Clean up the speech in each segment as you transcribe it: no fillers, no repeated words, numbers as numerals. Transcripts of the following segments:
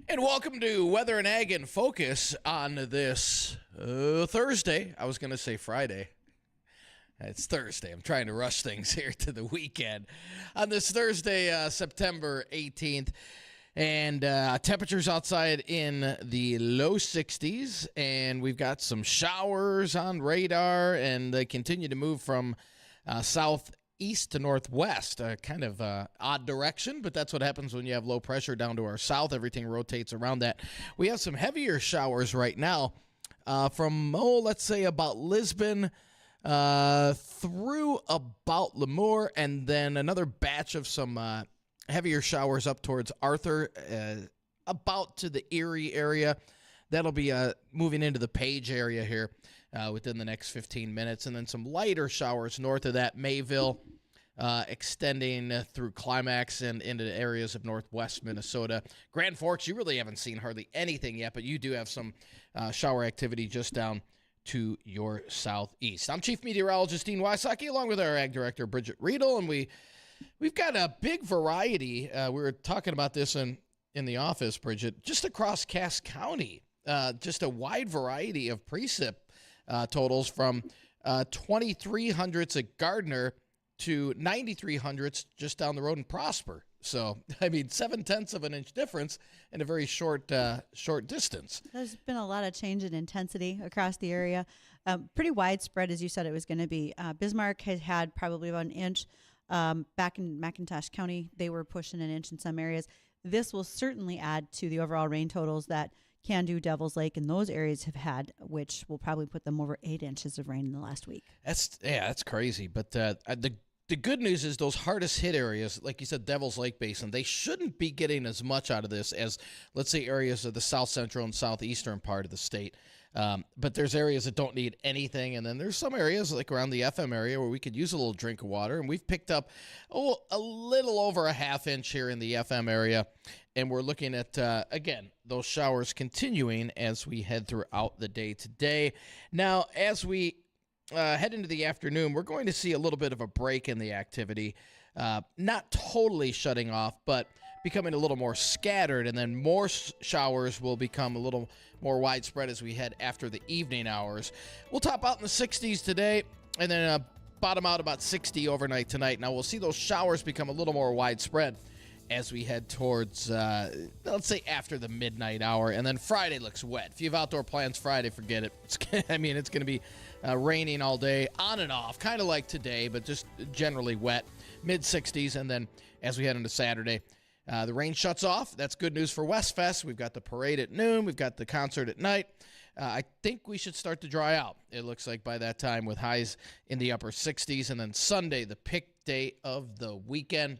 And welcome to Weather and Ag in Focus on this Thursday. I was going to say Friday. It's Thursday. I'm trying to rush things here to the weekend. On this Thursday, September 18th. And temperatures outside in the low 60s. And we've got some showers on radar. And they continue to move from southeast to northwest, kind of odd direction, but that's what happens when you have low pressure down to our south. Everything rotates around that. We have some heavier showers right now from, let's say about Lisbon through about Lemoore, and then another batch of some heavier showers up towards Arthur, about to the Erie area. That'll be moving into the Page area here within the next 15 minutes. And then some lighter showers north of that, Mayville, extending through Climax and into the areas of northwest Minnesota. Grand Forks, you really haven't seen hardly anything yet, but you do have some shower activity just down to your southeast. I'm Chief Meteorologist Dean Wysocki, along with our Ag Director, Bridgette Readel, and we've got a big variety. We were talking about this in the office, Bridgette, just across Cass County. Just a wide variety of precip totals from 2,300s at Gardner to 9,300s just down the road in Prosper. So, I mean, 0.7 of an inch difference in a very short distance. There's been a lot of change in intensity across the area. Pretty widespread, as you said it was going to be. Bismarck has had probably about an inch. Back in McIntosh County, they were pushing an inch in some areas. This will certainly add to the overall rain totals that Can-Do, Devil's Lake, and those areas have had, which will probably put them over 8 inches of rain in the last week. That's crazy. But the good news is those hardest hit areas, like you said, Devil's Lake Basin, they shouldn't be getting as much out of this as, let's say, areas of the south central and southeastern part of the state. But there's areas that don't need anything, and then there's some areas like around the FM area where we could use a little drink of water, and we've picked up a little over a half inch here in the FM area, and we're looking at, again, those showers continuing as we head throughout the day today. Now, as we head into the afternoon, we're going to see a little bit of a break in the activity, not totally shutting off, but becoming a little more scattered, and then more showers will become a little more widespread as we head after the evening hours. We'll top out in the 60s today, and then bottom out about 60 overnight tonight. Now, we'll see those showers become a little more widespread as we head towards, let's say, after the midnight hour. And then Friday looks wet. If you have outdoor plans Friday, forget it. It's going to be raining all day, on and off, kind of like today, but just generally wet, mid-60s. And then as we head into Saturday, the rain shuts off. That's good news for Westfest. We've got the parade at noon. We've got the concert at night. I think we should start to dry out, it looks like, by that time, with highs in the upper 60s. And then Sunday, the pick day of the weekend,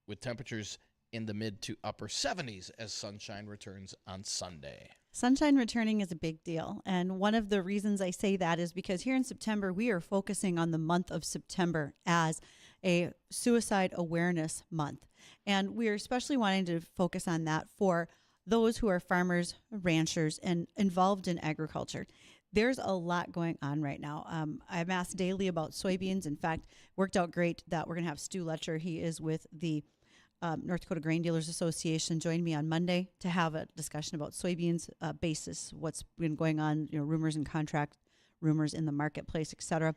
with temperatures in the mid to upper 70s as sunshine returns on Sunday. Sunshine returning is a big deal. And one of the reasons I say that is because here in September, we are focusing on the month of September as a suicide awareness month. And we are especially wanting to focus on that for those who are farmers, ranchers, and involved in agriculture. There's a lot going on right now. I'm asked daily about soybeans. In fact, worked out great that we're going to have Stu Letcher. He is with the North Dakota Grain Dealers Association, joined me on Monday to have a discussion about soybeans basis, what's been going on, rumors and contract rumors in the marketplace, et cetera.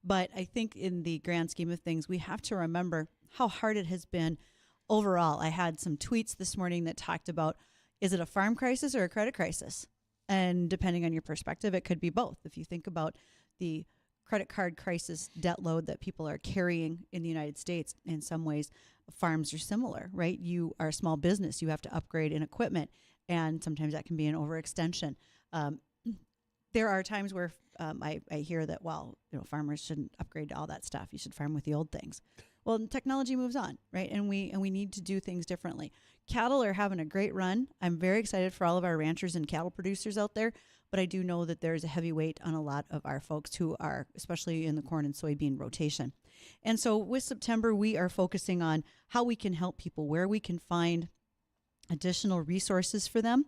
But I think in the grand scheme of things, we have to remember how hard it has been overall. I had some tweets this morning that talked about, is it a farm crisis or a credit crisis? And depending on your perspective, it could be both. If you think about the credit card crisis debt load that people are carrying in the United States, in some ways, farms are similar, right? You are a small business. You have to upgrade in equipment, and sometimes that can be an overextension. There are times where I hear that, farmers shouldn't upgrade to all that stuff. You should farm with the old things. Well, technology moves on, right? And we need to do things differently. Cattle are having a great run. I'm very excited for all of our ranchers and cattle producers out there, but I do know that there's a heavy weight on a lot of our folks who are, especially in the corn and soybean rotation. And so with September, we are focusing on how we can help people, where we can find additional resources for them,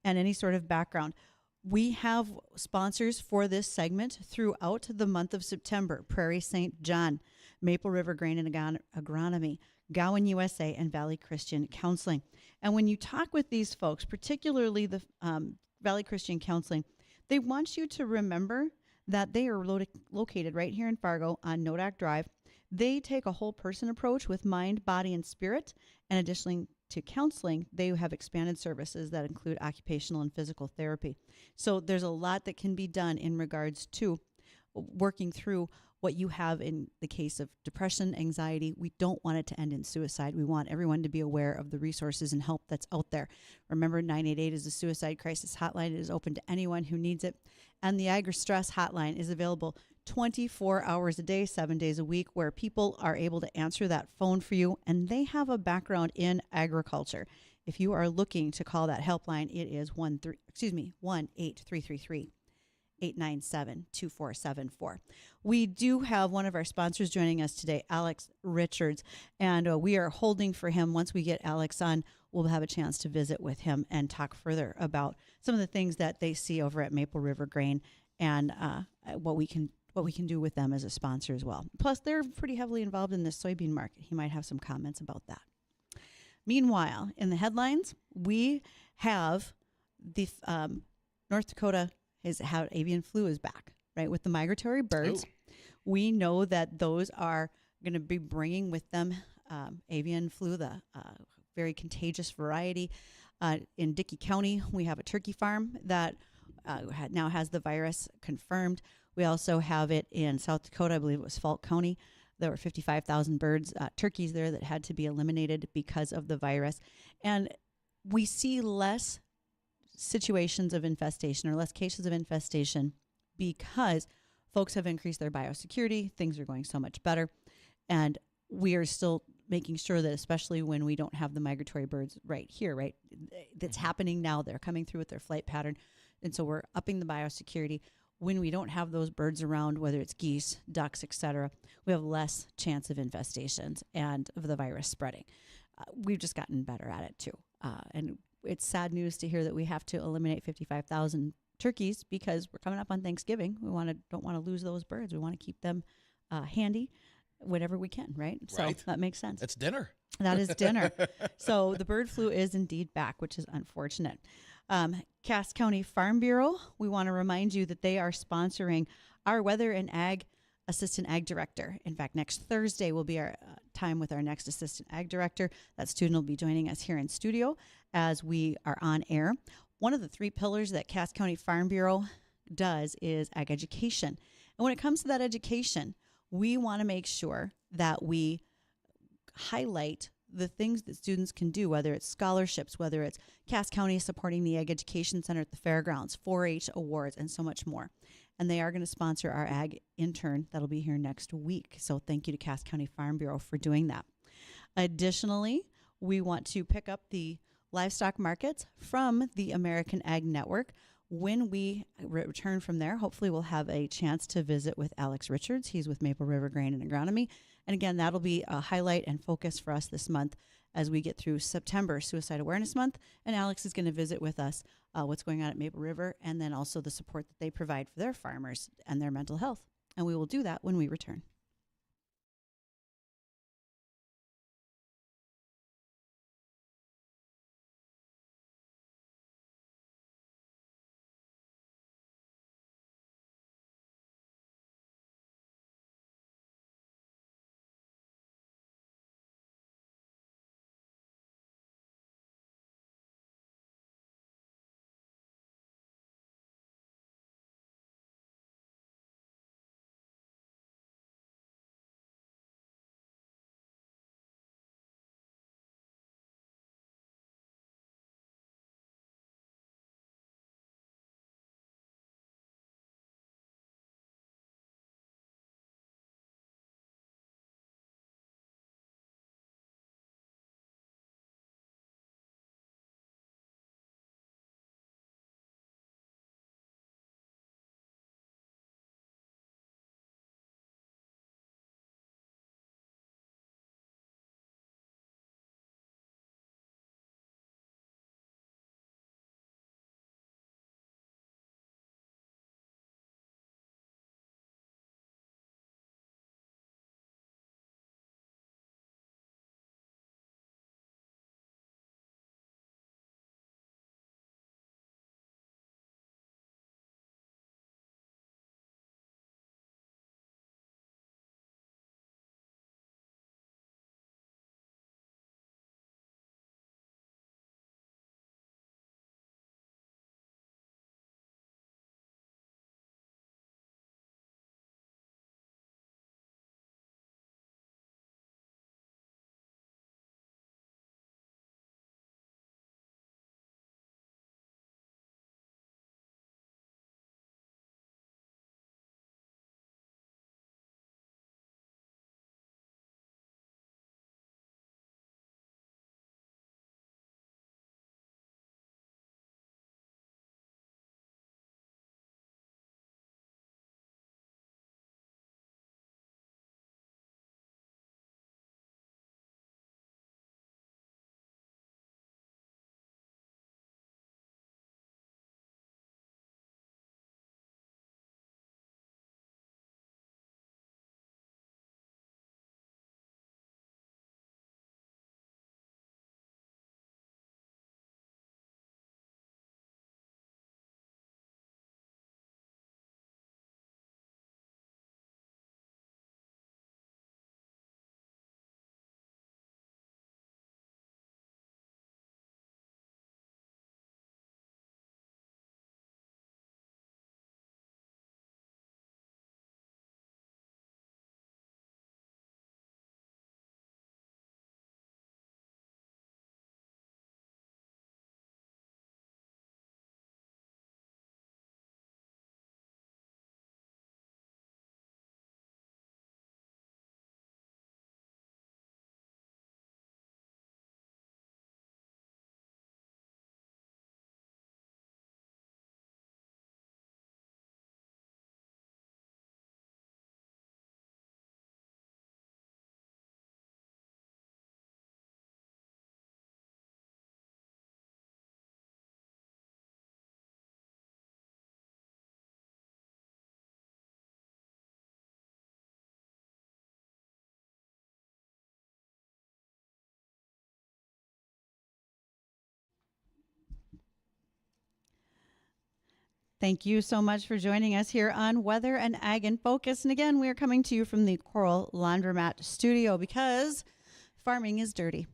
and any sort of background. We have sponsors for this segment throughout the month of September: Prairie St. John, Maple River Grain and Agronomy, Gowan USA, and Valley Christian Counseling. And when you talk with these folks, particularly the Valley Christian Counseling, they want you to remember that they are located right here in Fargo on Nodak Drive. They take a whole person approach with mind, body, and spirit. And additionally to counseling, they have expanded services that include occupational and physical therapy. So there's a lot that can be done in regards to working through what you have in the case of depression, anxiety. We don't want it to end in suicide. We want everyone to be aware of the resources and help that's out there. Remember, 988 is a suicide crisis hotline. It is open to anyone who needs it. And the AgriStress hotline is available 24 hours a day, 7 days a week, where people are able to answer that phone for you, and they have a background in agriculture. If you are looking to call that helpline, it is 1-8333 897-2474. We do have one of our sponsors joining us today, Alex Richards, and we are holding for him. Once we get Alex on, we'll have a chance to visit with him and talk further about some of the things that they see over at Maple River Grain and what we can do with them as a sponsor as well. Plus, they're pretty heavily involved in this soybean market. He might have some comments about that. Meanwhile, in the headlines, we have the North Dakota is how avian flu is back, right? With the migratory birds. Oh. We know that those are going to be bringing with them avian flu, the very contagious variety. In Dickey County, we have a turkey farm that now has the virus confirmed. We also have it in South Dakota. I believe it was Falk County. There were 55,000 birds, turkeys there that had to be eliminated because of the virus. And we see less situations of infestation or less cases of infestation because folks have increased their biosecurity. Things are going so much better. And we are still making sure that, especially when we don't have the migratory birds right here, right? That's happening now. They're coming through with their flight pattern. And so we're upping the biosecurity. When we don't have those birds around, whether it's geese, ducks, etc., we have less chance of infestations and of the virus spreading. We've just gotten better at it too. And it's sad news to hear that we have to eliminate 55,000 turkeys because we're coming up on Thanksgiving. We don't want to lose those birds. We want to keep them handy whenever we can, right? So that makes sense. That's dinner. That is dinner. So the bird flu is indeed back, which is unfortunate. Cass County Farm Bureau, we want to remind you that they are sponsoring our Weather and Ag Assistant Ag Director. In fact, next Thursday will be our time with our next Assistant Ag Director. That student will be joining us here in studio as we are on air. One of the 3 pillars that Cass County Farm Bureau does is ag education. And when it comes to that education, we want to make sure that we highlight the things that students can do, whether it's scholarships, whether it's Cass County supporting the Ag Education Center at the fairgrounds, 4-H awards, and so much more. And they are going to sponsor our ag intern that'll be here next week. So thank you to Cass County Farm Bureau for doing that. Additionally, we want to pick up the livestock markets from the American Ag Network. When we return from there, hopefully we'll have a chance to visit with Alex Richards. He's with Maple River Grain and Agronomy. And again, that'll be a highlight and focus for us this month as we get through September, Suicide Awareness Month. And Alex is going to visit with us what's going on at Maple River and then also the support that they provide for their farmers and their mental health. And we will do that when we return. Thank you so much for joining us here on Weather and Ag in Focus. And again, we are coming to you from the Coral Laundromat studio because farming is dirty.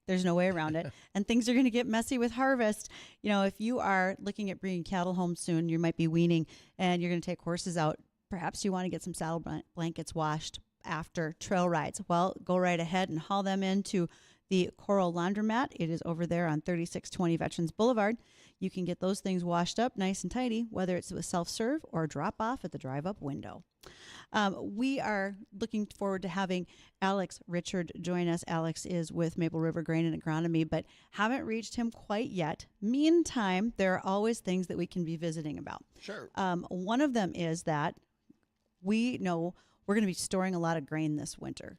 There's no way around it. And things are going to get messy with harvest. You know, if you are looking at bringing cattle home soon, you might be weaning and you're going to take horses out. Perhaps you want to get some saddle blankets washed after trail rides. Well, go right ahead and haul them into the Coral Laundromat. It is over there on 3620 Veterans Boulevard. You can get those things washed up nice and tidy, whether it's with self-serve or drop off at the drive-up window. We are looking forward to having Alex Richard join us. Alex is with Maple River Grain and Agronomy, but haven't reached him quite yet. Meantime, there are always things that we can be visiting about. Sure. One of them is that we know we're going to be storing a lot of grain this winter.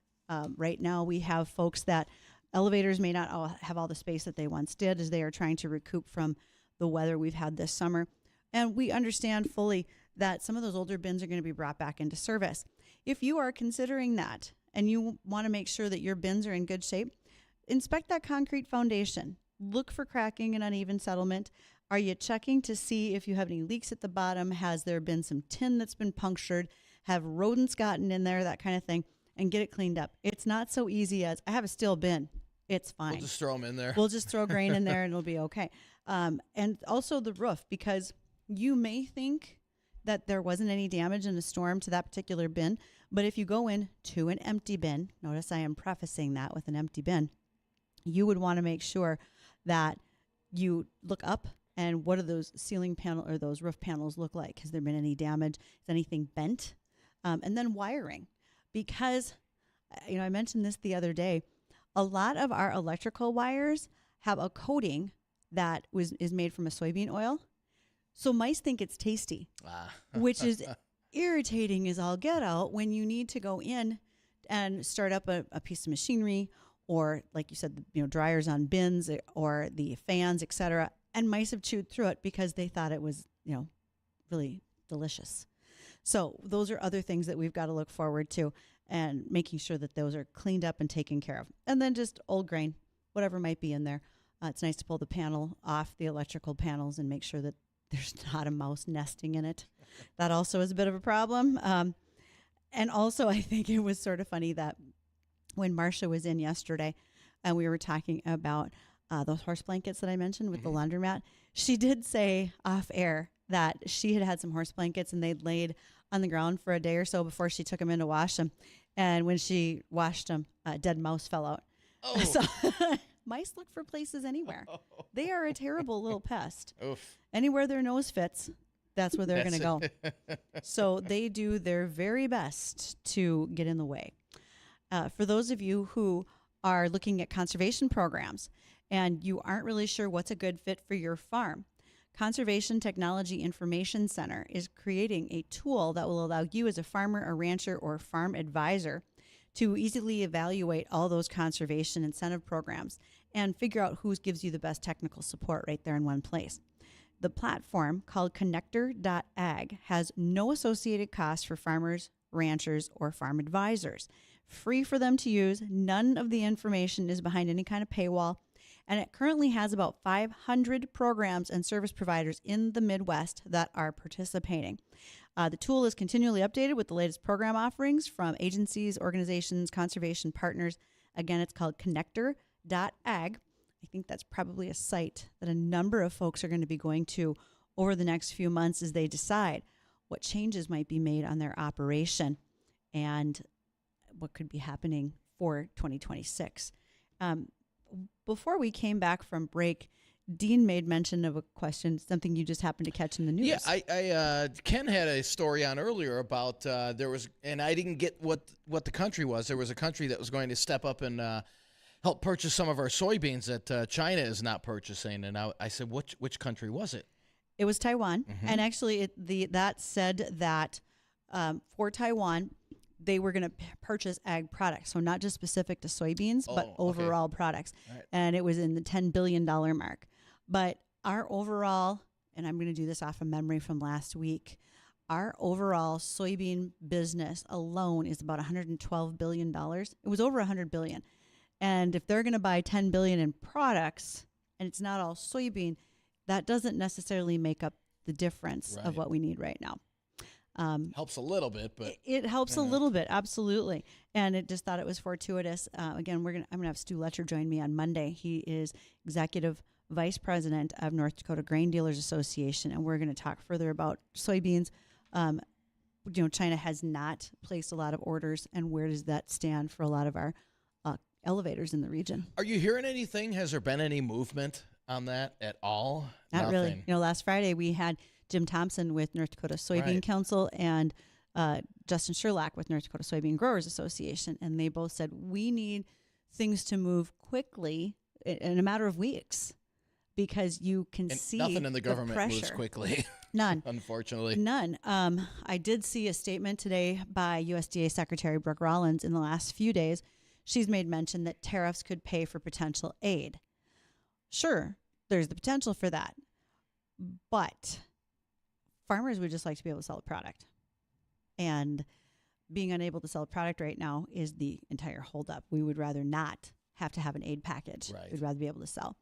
Right now, we have folks that elevators may not have all the space that they once did as they are trying to recoup from the weather we've had this summer. And we understand fully that some of those older bins are going to be brought back into service. If you are considering that and you want to make sure that your bins are in good shape, inspect that concrete foundation. Look for cracking and uneven settlement. Are you checking to see if you have any leaks at the bottom? Has there been some tin that's been punctured? Have rodents gotten in there? That kind of thing. And get it cleaned up. It's not so easy as, I have a steel bin. It's fine. We'll just throw them in there. We'll just throw grain in there and it'll be okay. And also the roof, because you may think that there wasn't any damage in a storm to that particular bin, but if you go in to an empty bin, notice I am prefacing that with an empty bin, you would want to make sure that you look up and what do those ceiling panel or those roof panels look like? Has there been any damage? Is anything bent? And then wiring, because I mentioned this the other day. A lot of our electrical wires have a coating that is made from a soybean oil. So mice think it's tasty, which is irritating as all get out when you need to go in and start up a piece of machinery or, like you said, dryers on bins or the fans, etc. And mice have chewed through it because they thought it was, really delicious. So those are other things that we've got to look forward to and making sure that those are cleaned up and taken care of. And then just old grain, whatever might be in there. It's nice to pull the panel off the electrical panels and make sure that there's not a mouse nesting in it. That also is a bit of a problem. And also, I think it was sort of funny that when Marcia was in yesterday and we were talking about those horse blankets that I mentioned with the laundromat, she did say off air that she had some horse blankets and they'd laid on the ground for a day or so before she took them in to wash them. And when she washed them, a dead mouse fell out. Oh. So mice look for places anywhere. They are a terrible little pest. Oof. Anywhere their nose fits, that's where they're going to go. So they do their very best to get in the way. For those of you who are looking at conservation programs and you aren't really sure what's a good fit for your farm, Conservation Technology Information Center is creating a tool that will allow you as a farmer, a rancher, or farm advisor to easily evaluate all those conservation incentive programs and figure out who gives you the best technical support right there in one place. The platform, called connector.ag, has no associated costs for farmers, ranchers, or farm advisors. Free for them to use. None of the information is behind any kind of paywall. And it currently has about 500 programs and service providers in the Midwest that are participating. The tool is continually updated with the latest program offerings from agencies, organizations, conservation partners. Again, it's called connector.ag. I think that's probably a site that a number of folks are going to be going to over the next few months as they decide what changes might be made on their operation and what could be happening for 2026. Before we came back from break, Dean made mention of a question, something you just happened to catch in the news. Yeah, Ken had a story on earlier about there was, and I didn't get what the country was. There was a country that was going to step up and help purchase some of our soybeans that China is not purchasing. And I said, which country was it? It was Taiwan. Mm-hmm. And actually, that said that for Taiwan, they were going to purchase ag products. So not just specific to soybeans, but overall products. Right. And it was in the $10 billion mark. But our overall, and I'm going to do this off of memory from last week, our overall soybean business alone is about $112 billion. It was over $100 billion. And if they're going to buy $10 billion in products, and it's not all soybean, that doesn't necessarily make up the difference of Right. what we need right now. Helps a little bit, but It helps a Yeah. little bit, absolutely. And it just thought it was fortuitous. Again, I'm gonna have Stu Letcher join me on Monday. He is executive vice president of North Dakota Grain Dealers Association, and we're going to talk further about soybeans. China has not placed a lot of orders, and where does that stand for a lot of our elevators in the region? are you hearing anything? Has there been any movement on that at all? Not really. Nothing. Last Friday we had Jim Thompson with North Dakota Soybean Right. Council and Justin Sherlock with North Dakota Soybean Growers Association, and they both said we need things to move quickly in a matter of weeks because you can And see nothing in the government moves pressure. quickly, None. unfortunately. None. I did see a statement today by USDA Secretary Brooke Rollins in the last few days. She's made mention that tariffs could pay for potential aid. Sure, there's the potential for that. But farmers would just like to be able to sell a product. And being unable to sell a product right now is the entire holdup. We would rather not have to have an aid package. Right. We'd rather be able to sell.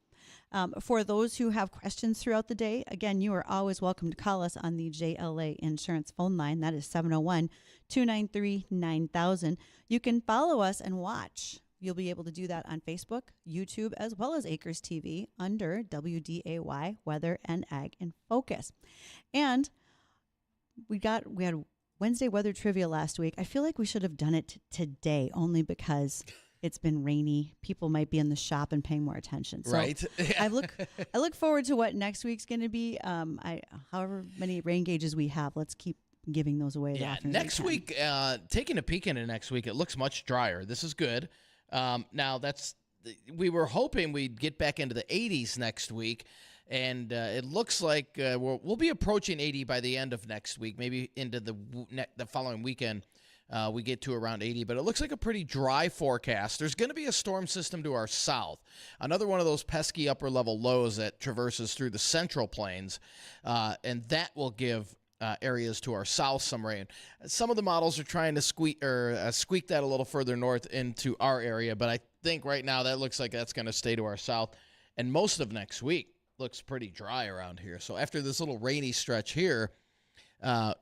For those who have questions throughout the day, again, you are always welcome to call us on the JLA Insurance phone line. That is 701-293-9000. You can follow us and watch. You'll be able to do that on Facebook, YouTube, as well as Acres TV under WDAY Weather and Ag in Focus. And we had Wednesday weather trivia last week. I feel like we should have done it today only because it's been rainy. People might be in the shop and paying more attention. So Right. I look forward to what next week's going to be. However many rain gauges we have, let's keep giving those away. as Yeah, often as we next can. week, taking a peek into next week, it looks much drier. This is good. Now, we were hoping we'd get back into the 80s next week, and it looks like we'll be approaching 80 by the end of next week, maybe into the following weekend. We get to around 80, but it looks like a pretty dry forecast. There's going to be a storm system to our south, another one of those pesky upper-level lows that traverses through the central plains, and that will give areas to our south some rain. Some of the models are trying to squeak that a little further north into our area, but I think right now that looks like that's going to stay to our south, and most of next week looks pretty dry around here. So after this little rainy stretch here,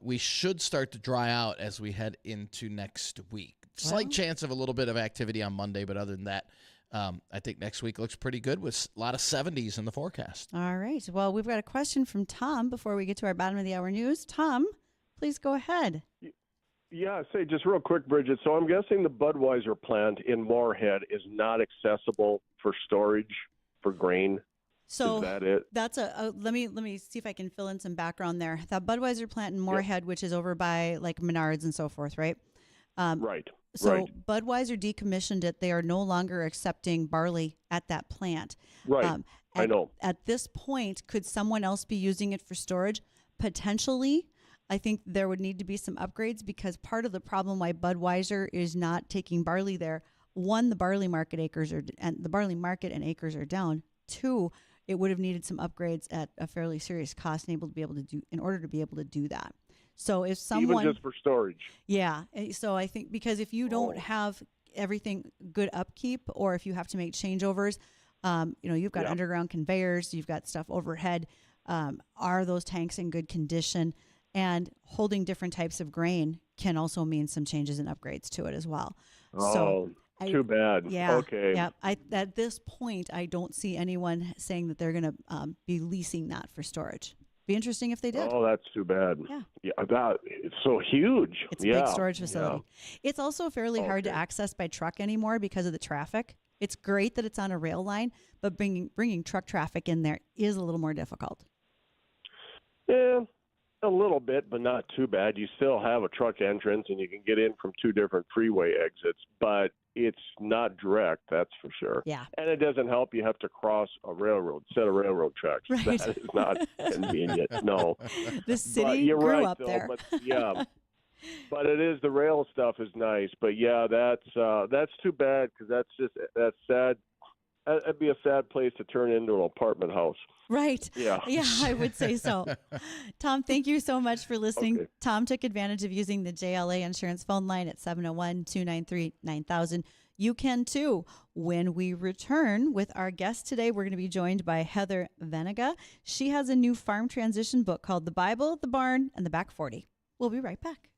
we should start to dry out as we head into next week. Slight chance of a little bit of activity on Monday, but other than that, I think next week looks pretty good with a lot of 70s in the forecast. All right. Well, we've got a question from Tom before we get to our bottom of the hour news. Tom, please go ahead. Yeah, say just real quick, Bridgette. So I'm guessing the Budweiser plant in Moorhead is not accessible for storage for grain. So is that it? that's let me see if I can fill in some background there. That Budweiser plant in Moorhead, which is over by like Menards and so forth, right? Right. So right. Budweiser decommissioned it. They are no longer accepting barley at that plant. Right. I know. At this point, could someone else be using it for storage? Potentially. I think there would need to be some upgrades because part of the problem why Budweiser is not taking barley there, one, the barley market and acres are down. Two, it would have needed some upgrades at a fairly serious cost in order to be able to do that. So if someone Even just for storage. Yeah. So I think because if you don't have everything good upkeep or if you have to make changeovers, you've got underground conveyors, you've got stuff overhead. Are those tanks in good condition? And holding different types of grain can also mean some changes and upgrades to it as well. Oh, too bad. Yeah. Okay. Yeah. At this point, I don't see anyone saying that they're going to be leasing that for storage. Be interesting if they did. Oh, that's too bad. Yeah. It's so huge. It's a big storage facility. Yeah. It's also fairly hard to access by truck anymore because of the traffic. It's great that it's on a rail line, but bringing truck traffic in there is a little more difficult. Yeah, a little bit, but not too bad. You still have a truck entrance, and you can get in from two different freeway exits, but it's not direct, that's for sure. Yeah. And it doesn't help. You have to cross a set of railroad tracks. Right. That is not convenient. No. The city you're grew right, up though, there. But, yeah. But it is, the rail stuff is nice. But yeah, that's too bad because that's sad. That'd be a sad place to turn into an apartment house. Right. Yeah. Yeah, I would say so. Tom, thank you so much for listening. Okay. Tom took advantage of using the JLA Insurance phone line at 701-293-9000. You can too. When we return with our guest today, we're going to be joined by Heather Venega. She has a new farm transition book called The Bible, the Barn, and the Back 40. We'll be right back.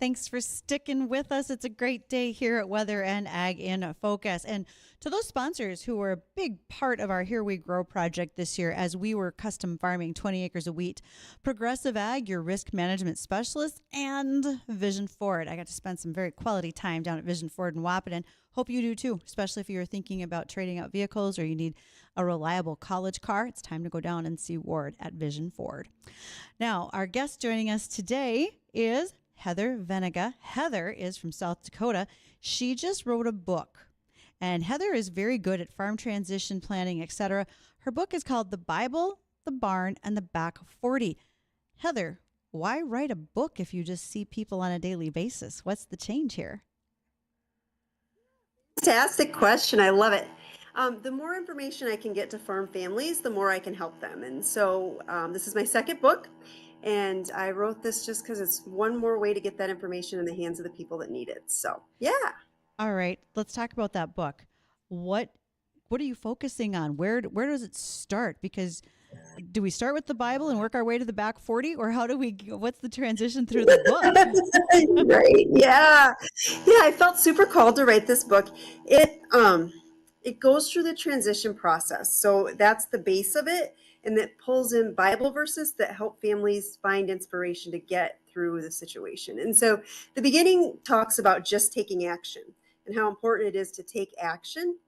Thanks for sticking with us. It's a great day here at Weather and Ag in Focus. And to those sponsors who were a big part of our Here We Grow project this year as we were custom farming 20 acres of wheat, Progressive Ag, your risk management specialist, and Vision Ford. I got to spend some very quality time down at Vision Ford in Wahpeton. Hope you do too, especially if you're thinking about trading out vehicles or you need a reliable college car. It's time to go down and see Ward at Vision Ford. Now, our guest joining us today is Heather Venega. Heather is from South Dakota. She just wrote a book, and Heather is very good at farm transition planning, etc. Her book is called The Bible, the Barn, and the Back 40. Heather, why write a book if you just see people on a daily basis? What's the change here? Fantastic question. I love it. The more information I can get to farm families, the more I can help them. And so this is my second book. And I wrote this just because it's one more way to get that information in the hands of the people that need it. So, yeah. All right, let's talk about that book. What are you focusing on? Where does it start? Because do we start with the Bible and work our way to the back 40, or what's the transition through the book? Right. Yeah. Yeah. I felt super called to write this book. It goes through the transition process. So that's the base of it. And that pulls in Bible verses that help families find inspiration to get through the situation. And so the beginning talks about just taking action and how important it is to take action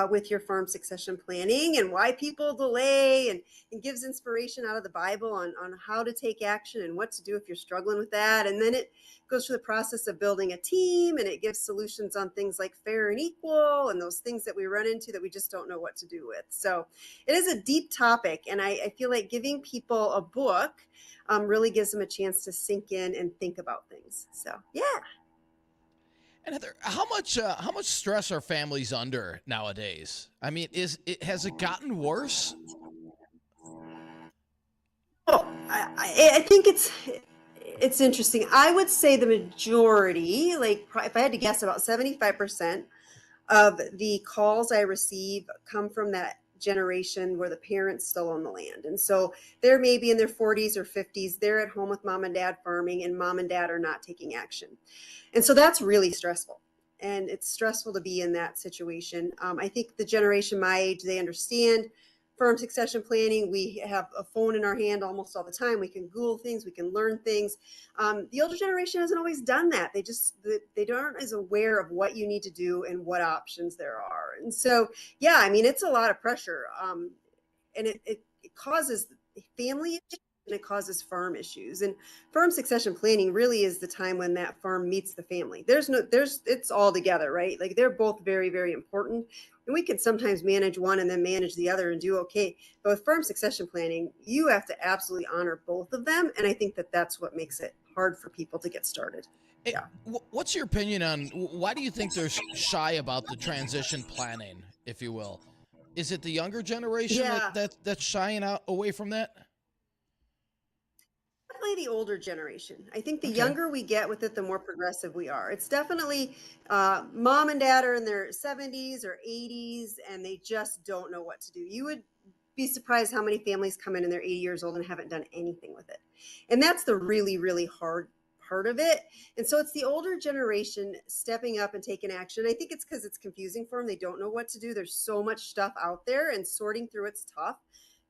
with your farm succession planning and why people delay, and gives inspiration out of the Bible on how to take action and what to do if you're struggling with that. And then it goes through the process of building a team, and it gives solutions on things like fair and equal and those things that we run into that we just don't know what to do with. So it is a deep topic, and I feel like giving people a book really gives them a chance to sink in and think about things. So, yeah. And Heather, how much stress are families under nowadays? I mean, has it gotten worse? Oh, I think it's interesting. I would say the majority, like if I had to guess, about 75% of the calls I receive come from that generation where the parents still own the land. And so they're maybe in their 40s or 50s, they're at home with mom and dad farming, and mom and dad are not taking action. And so that's really stressful. And it's stressful to be in that situation. I think the generation my age, they understand farm succession planning. We have a phone in our hand almost all the time. We can Google things, we can learn things. The older generation hasn't always done that. They aren't as aware of what you need to do and what options there are. And so, yeah, I mean, it's a lot of pressure. And it causes family issues, and it causes farm issues. And farm succession planning really is the time when that farm meets the family. It's all together, right? Like they're both very, very important. And we can sometimes manage one and then manage the other and do okay. But with farm succession planning, you have to absolutely honor both of them. And I think that that's what makes it hard for people to get started. Yeah. What's your opinion on why do you think they're shy about the transition planning, if you will? Is it the younger generation that's shying away from that? Definitely the older generation. I think the younger we get with it, the more progressive we are. It's definitely mom and dad are in their 70s or 80s, and they just don't know what to do. You would be surprised how many families come in and they're 80 years old and haven't done anything with it. And that's the really, really hard part of it. And so it's the older generation stepping up and taking action. I think it's because it's confusing for them. They don't know what to do. There's so much stuff out there, and sorting through it's tough.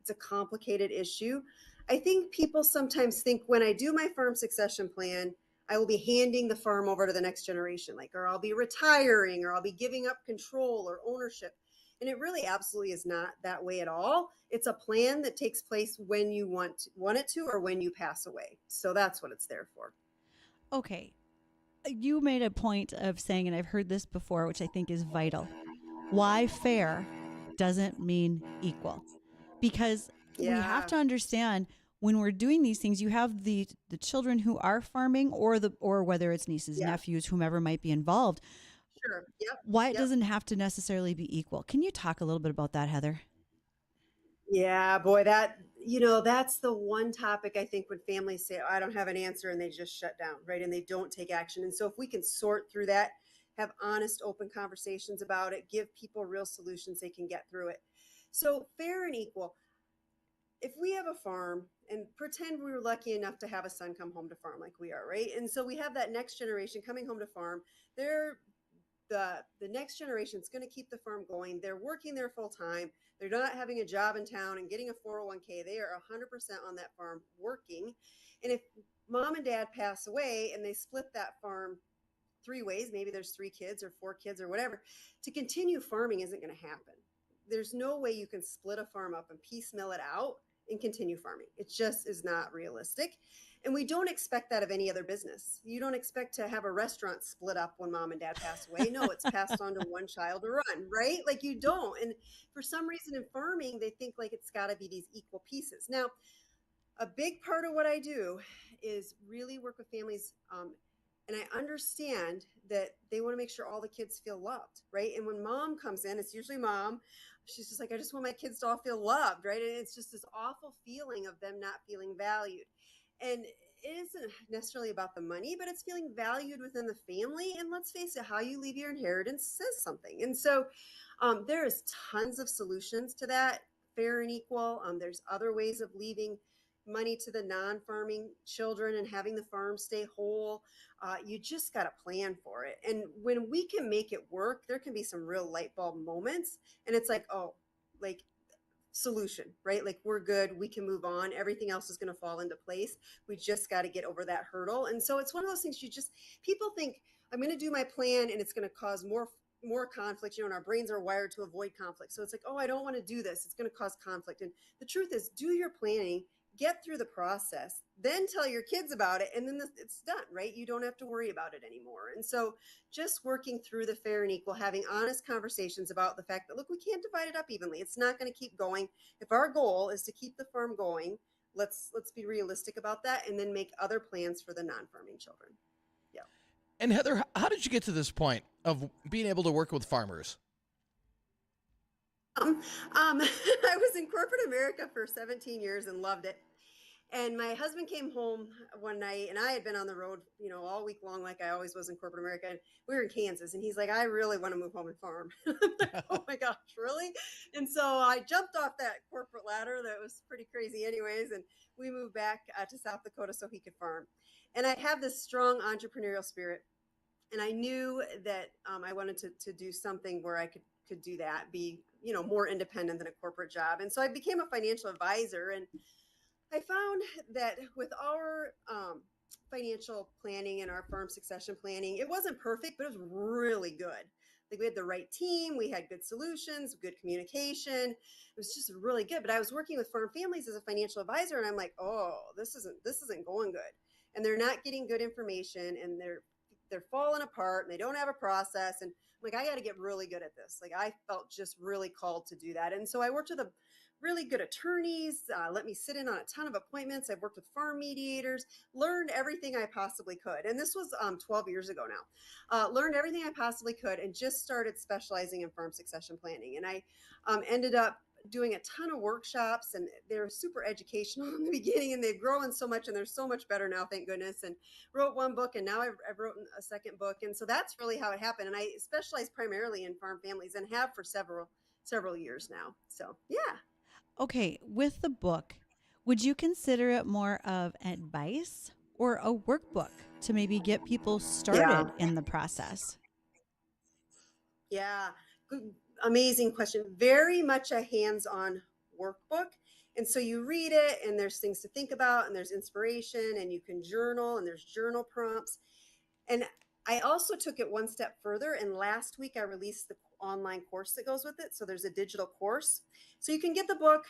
It's a complicated issue. I think people sometimes think when I do my farm succession plan, I will be handing the farm over to the next generation, or I'll be retiring, or I'll be giving up control or ownership. And it really absolutely is not that way at all. It's a plan that takes place when you want it to, or when you pass away. So that's what it's there for. Okay. You made a point of saying, and I've heard this before, which I think is vital. Why fair doesn't mean equal. Because we have to understand when we're doing these things, you have the children who are farming, or whether it's nieces, nephews, whomever might be involved. Sure. Yep. Why it doesn't have to necessarily be equal. Can you talk a little bit about that, Heather? Yeah, boy, that's the one topic I think when families say, oh, I don't have an answer, and they just shut down, right? And they don't take action. And so if we can sort through that, have honest, open conversations about it, give people real solutions, they can get through it. So fair and equal. if we have a farm and pretend we were lucky enough to have a son come home to farm like we are, right? And so we have that next generation coming home to farm. They're the next generation is going to keep the farm going. They're working there full time. They're not having a job in town and getting a 401k. They are 100% on that farm working. And if mom and dad pass away and they split that farm three ways, maybe there's 3 kids or 4 kids or whatever, to continue farming isn't going to happen. There's no way you can split a farm up and piecemeal it out and continue farming. It just is not realistic. And we don't expect that of any other business. You don't expect to have a restaurant split up when mom and dad pass away. No, it's passed on to one child to run, right? Like you don't. And for some reason in farming, they think like it's got to be these equal pieces. Now, a big part of what I do is really work with families. And I understand that they want to make sure all the kids feel loved, right? And when mom comes in, it's usually mom. She's just like, I just want my kids to all feel loved, right? And it's just this awful feeling of them not feeling valued. And it isn't necessarily about the money, but it's feeling valued within the family. And let's face it, how you leave your inheritance says something. And so there is tons of solutions to that, fair and equal. There's other ways of leaving money to the non-farming children and having the farm stay whole. You just got to plan for it. And when we can make it work, there can be some real light bulb moments. And it's like, oh, like solution, right? Like we're good. We can move on. Everything else is going to fall into place. We just got to get over that hurdle. And so it's one of those things people think I'm going to do my plan and it's going to cause more conflict, and our brains are wired to avoid conflict. So it's like, oh, I don't want to do this. It's going to cause conflict. And the truth is, do your planning, get through the process, then tell your kids about it, and then it's done, right? You don't have to worry about it anymore. And so just working through the fair and equal, having honest conversations about the fact that, look, we can't divide it up evenly. It's not going to keep going. If our goal is to keep the farm going, let's be realistic about that, and then make other plans for the non-farming children. Yeah. And Heather, how did you get to this point of being able to work with farmers? I was in corporate America for 17 years and loved it. And my husband came home one night, and I had been on the road, all week long, like I always was in corporate America. And we were in Kansas, and he's like, I really want to move home and farm. I'm like, oh my gosh, really? And so I jumped off that corporate ladder that was pretty crazy anyways. And we moved back to South Dakota so he could farm. And I have this strong entrepreneurial spirit. And I knew that I wanted to do something where I could do that, be, more independent than a corporate job. And so I became a financial advisor, and I found that with our financial planning and our farm succession planning, it wasn't perfect, but it was really good. Like we had the right team, we had good solutions, good communication. It was just really good. But I was working with farm families as a financial advisor, and I'm like, oh, this isn't going good. And they're not getting good information, and they're falling apart, and they don't have a process. And I'm like, I got to get really good at this. Like I felt just really called to do that. And so I worked with really good attorneys, let me sit in on a ton of appointments. I've worked with farm mediators, learned everything I possibly could. And this was 12 years ago now. Learned everything I possibly could and just started specializing in farm succession planning. And I ended up doing a ton of workshops, and they're super educational in the beginning, and they've grown so much, and they're so much better now, thank goodness. And wrote one book, and now I've written a second book. And so that's really how it happened. And I specialize primarily in farm families and have for several years now. So yeah. Okay, with the book, would you consider it more of advice or a workbook to maybe get people started in the process? Yeah, good, amazing question. Very much a hands-on workbook. And so you read it, and there's things to think about, and there's inspiration, and you can journal, and there's journal prompts. And I also took it one step further, and last week I released the online course that goes with it. So there's a digital course. So you can get the book,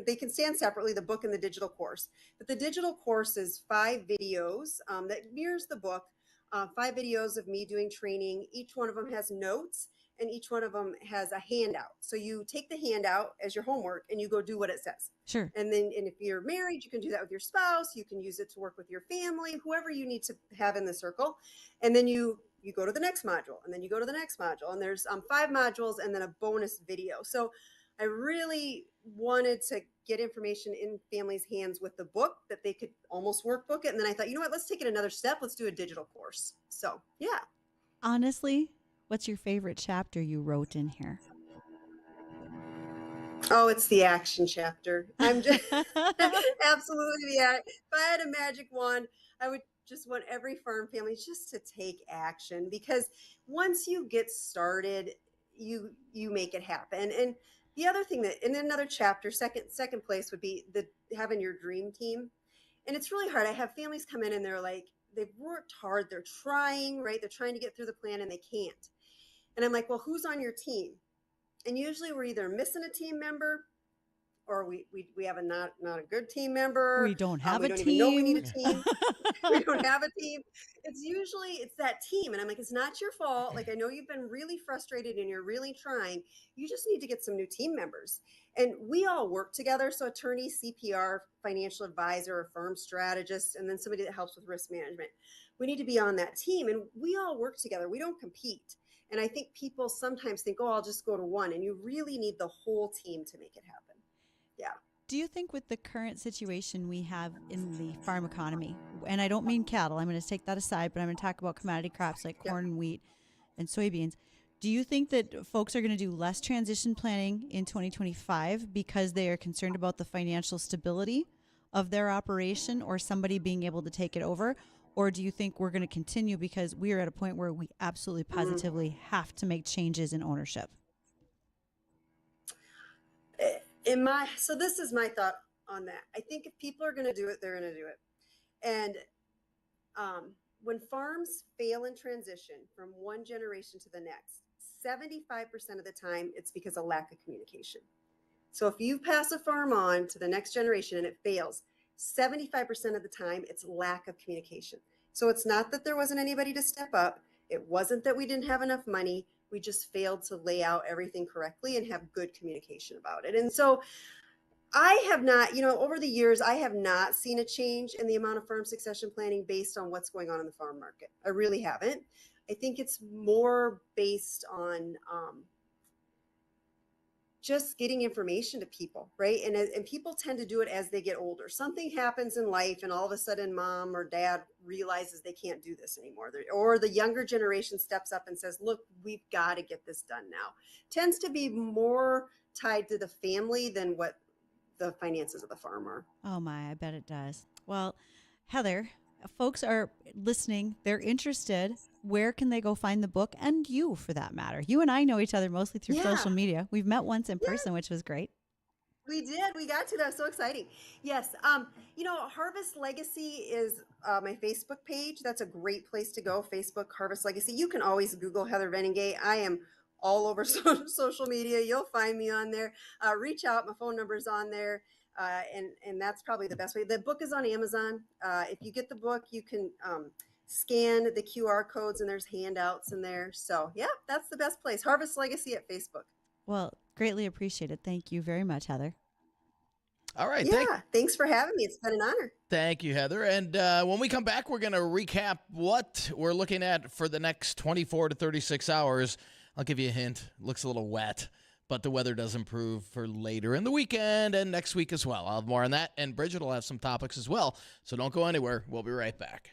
they can stand separately, the book and the digital course. But the digital course is 5 videos that mirrors the book, 5 videos of me doing training. Each one of them has notes, and each one of them has a handout. So you take the handout as your homework and you go do what it says. Sure. And if you're married, you can do that with your spouse. You can use it to work with your family, whoever you need to have in the circle. And then you go to the next module, and then you go to the next module, and there's 5 modules and then a bonus video. So I really wanted to get information in families' hands with the book that they could almost workbook it. And then I thought, you know what, let's take it another step. Let's do a digital course. So yeah. Honestly, what's your favorite chapter you wrote in here? Oh, it's the action chapter. I'm just absolutely if I had a magic wand, I would just want every farm family just to take action, because once you get started, you make it happen. And the other thing that in another chapter, second place would be the having your dream team. And it's really hard. I have families come in and they're like, they've worked hard, they're trying, right? They're trying to get through the plan and they can't. And I'm like, well, who's on your team? And usually we're either missing a team member, or we have a not a good team member. We don't have We a don't even know we need a team. team. We don't have a team. It's that team. And I'm like, it's not your fault. Like, I know you've been really frustrated and you're really trying. You just need to get some new team members. And we all work together. So attorney, CPR, financial advisor, a firm strategist, and then somebody that helps with risk management. We need to be on that team, and we all work together. We don't compete. And I think people sometimes think, oh, I'll just go to one. And you really need the whole team to make it happen. Yeah. Do you think with the current situation we have in the farm economy, and I don't mean cattle, I'm going to take that aside, but I'm going to talk about commodity crops like corn and wheat and soybeans. Do you think that folks are going to do less transition planning in 2025 because they are concerned about the financial stability of their operation or somebody being able to take it over? Or do you think we're going to continue because we are at a point where we absolutely positively have to make changes in ownership? So this is my thought on that. I think if people are going to do it, they're going to do it. And when farms fail in transition from one generation to the next, 75% of the time it's because of lack of communication. So if you pass a farm on to the next generation and it fails, 75% of the time it's lack of communication. So it's not that there wasn't anybody to step up. It wasn't that we didn't have enough money. We just failed to lay out everything correctly and have good communication about it. And so I have not, over the years, I have not seen a change in the amount of farm succession planning based on what's going on in the farm market. I really haven't. I think it's more based on just getting information to people, right? And people tend to do it as they get older. Something happens in life, and all of a sudden, mom or dad realizes they can't do this anymore, or the younger generation steps up and says, "Look, we've got to get this done now." Tends to be more tied to the family than what the finances of the farm are. Oh my, I bet it does. Well, Heather, folks are listening. They're interested. Where can they go find the book, and you for that matter? You and I know each other mostly through social media. We've met once in person, which was great. We did. We got to. That was so exciting. Yes. Harvest Legacy is my Facebook page. That's a great place to go. Facebook Harvest Legacy. You can always Google Heather Veningay. I am all over social media. You'll find me on there. Reach out. My phone number's on there. And that's probably the best way. The book is on Amazon. If you get the book, you can scan the QR codes, and there's handouts in there. So yeah, that's the best place. Harvest Legacy at Facebook. Well, greatly appreciated. Thank you very much, Heather. All right. Yeah, thanks for having me. It's been an honor. Thank you, Heather. And when we come back, we're going to recap what we're looking at for the next 24 to 36 hours. I'll give you a hint. Looks a little wet, but the weather does improve for later in the weekend and next week as well. I'll have more on that, and Bridgette will have some topics as well. So don't go anywhere. We'll be right back.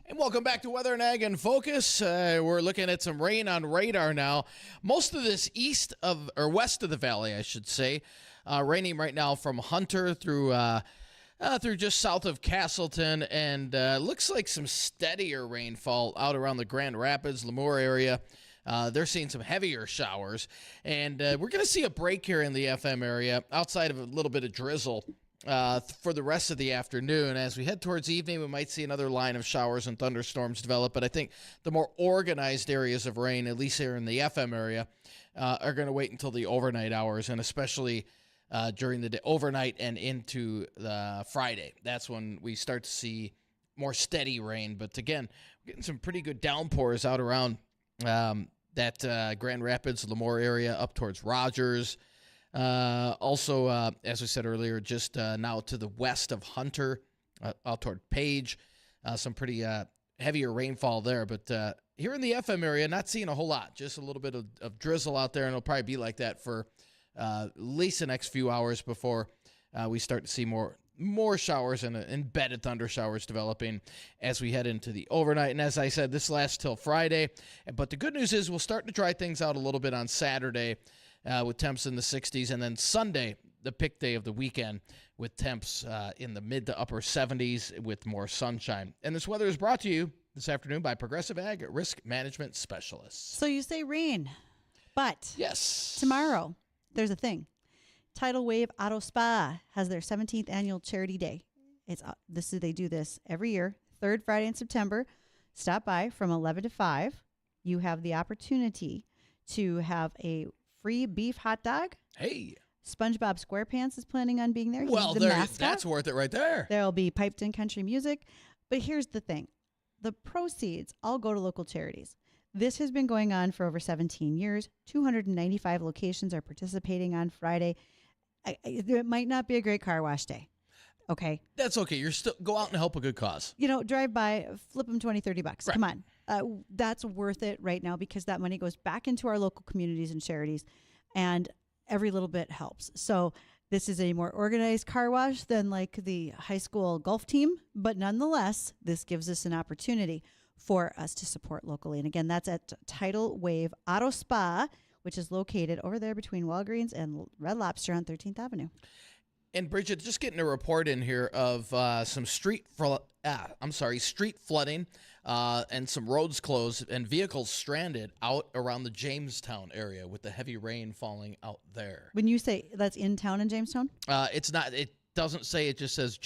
And welcome back to Weather and Ag in Focus. We're looking at some rain on radar now. Most of this west of the valley, I should say, raining right now from Hunter through just south of Castleton, and looks like some steadier rainfall out around the Grand Rapids, Lemoore area. They're seeing some heavier showers, and we're going to see a break here in the FM area outside of a little bit of drizzle for the rest of the afternoon. As we head towards evening, we might see another line of showers and thunderstorms develop, but I think the more organized areas of rain, at least here in the FM area, are going to wait until the overnight hours, and especially during the day, overnight and into the Friday. That's when we start to see more steady rain. But again, we're getting some pretty good downpours out around that Grand Rapids, Lemoore area up towards Rogers. Also, as we said earlier, just now to the west of Hunter, out toward Page, some pretty heavier rainfall there. But here in the FM area, not seeing a whole lot, just a little bit of drizzle out there, and it'll probably be like that for at least the next few hours before we start to see more showers and embedded thunder showers developing as we head into the overnight. And as I said, this lasts till Friday. But the good news is we'll start to dry things out a little bit on Saturday with temps in the 60s. And then Sunday, the pick day of the weekend, with temps in the mid to upper 70s with more sunshine. And this weather is brought to you this afternoon by Progressive Ag Risk Management Specialists. So you say rain, but yes, tomorrow there's a thing. Tidal Wave Auto Spa has their 17th annual charity day. They do this every year, third Friday in September. Stop by from 11 to 5. You have the opportunity to have a free beef hot dog. Hey. SpongeBob SquarePants is planning on being there. Well, that's worth it right there. There'll be piped in country music. But here's the thing. The proceeds all go to local charities. This has been going on for over 17 years. 295 locations are participating on Friday. It might not be a great car wash day. Okay. That's okay. You're still go out and help a good cause. Drive by, flip them $20, $30. Right. Come on. That's worth it right now because that money goes back into our local communities and charities, and every little bit helps. So this is a more organized car wash than like the high school golf team, but nonetheless, this gives us an opportunity for us to support locally. And again, that's at Tidal Wave Auto Spa, which is located over there between Walgreens and Red Lobster on 13th Avenue. And Bridgette, just getting a report in here of some street flooding and some roads closed and vehicles stranded out around the Jamestown area with the heavy rain falling out there. When you say that's in town in Jamestown? It's not. It doesn't say. It just says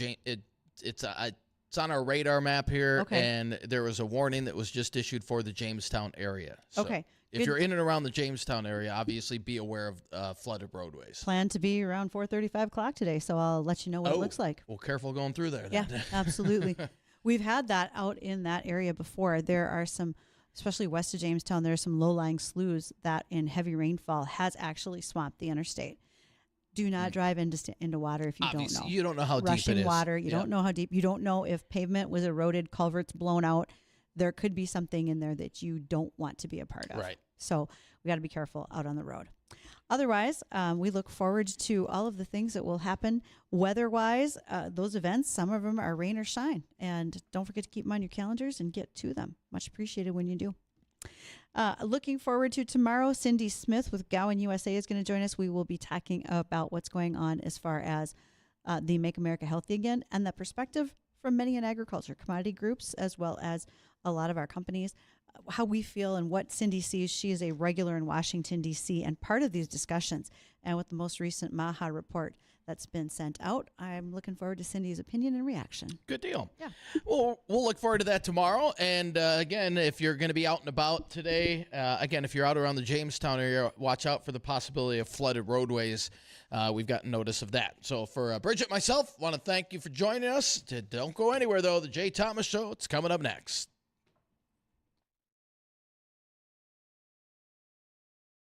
it's on our radar map here, okay. And there was a warning that was just issued for the Jamestown area. So okay. If you're in and around the Jamestown area, obviously be aware of flooded roadways. Plan to be around 4:35 o'clock today, so I'll let you know what it looks like. Well, careful going through there. Yeah, absolutely. We've had that out in that area before. There are some, especially west of Jamestown, there are some low-lying sloughs that in heavy rainfall has actually swamped the interstate. Do not drive into water if you obviously, don't know. You don't know how Rushing deep it is. Water, you don't know how deep. You don't know if pavement was eroded, culverts blown out. There could be something in there that you don't want to be a part of. Right. So we got to be careful out on the road. Otherwise, we look forward to all of the things that will happen weather-wise. Those events, some of them are rain or shine. And don't forget to keep them on your calendars and get to them. Much appreciated when you do. Looking forward to tomorrow, Cindy Smith with Gowan USA is going to join us. We will be talking about what's going on as far as the Make America Healthy Again and the perspective from many in agriculture, commodity groups, as well as a lot of our companies, how we feel and what Cindy sees. She is a regular in Washington, D.C., and part of these discussions. And with the most recent MAHA report that's been sent out, I'm looking forward to Cindy's opinion and reaction. Good deal. Yeah. Well, we'll look forward to that tomorrow. And again, if you're going to be out and about today, if you're out around the Jamestown area, watch out for the possibility of flooded roadways. We've gotten notice of that. So for Bridgette, myself, want to thank you for joining us. Don't go anywhere, though. The Jay Thomas Show, it's coming up next.